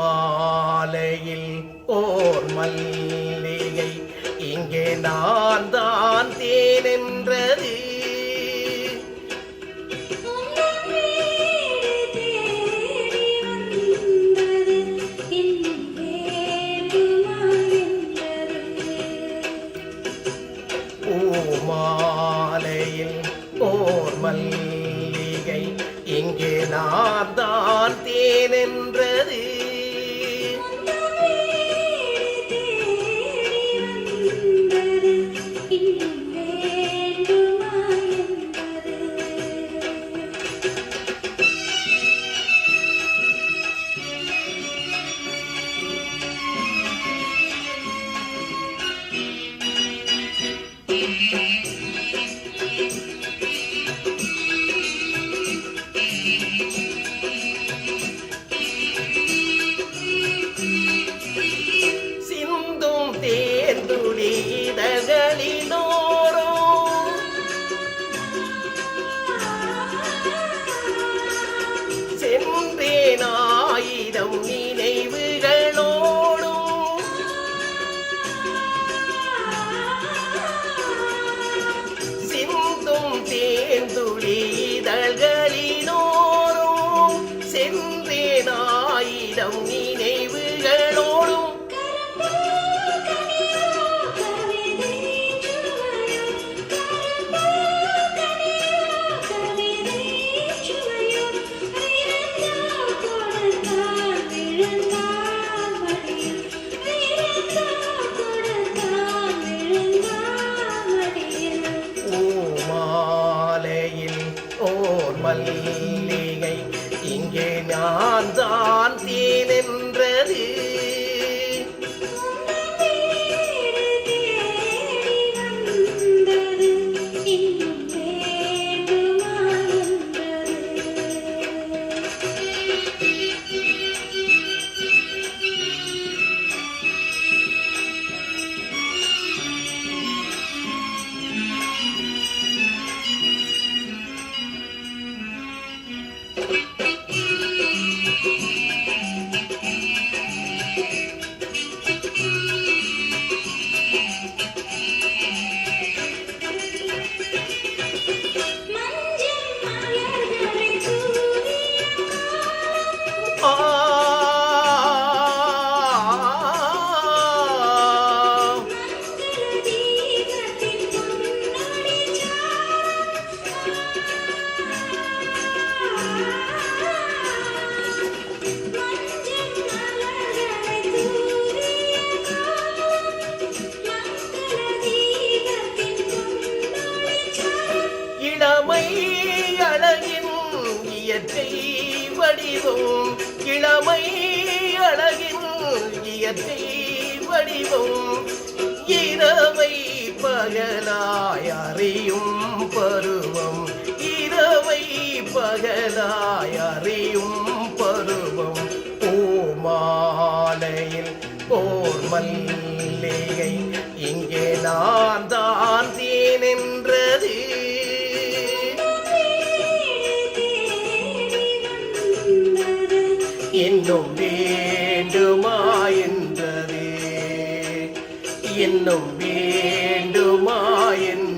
மாலையில் ஓர் மல்லிகை இங்கே நான் தான் தேனென்றது. மாலையில் ஓர் மல்லிகை இங்கே நான் தான் தேனென்றது. சென்றேனாயிரம் நினைவுகளோடும் சிந்தும் தேந்துளி இதழ்களினோரும் சென்றேனாயிரம் நினைவுகளோடும் மல்லிகை இங்கே நான் தான் தேனென்றது. இளமை அழகின் இயற்கை வடிவம், இளமை அழகின் இயற்கை வடிவம், இரவை பகலாய் அறியும் பருவம், இரவை பகலாய் அறியும் பருவம். மாலையில் ஓர் மல்லிகை இங்கே நான் தான் தேனென்றது. இன்னும் வேண்டுமா என்றது, இன்னும் வேண்டுமா என்று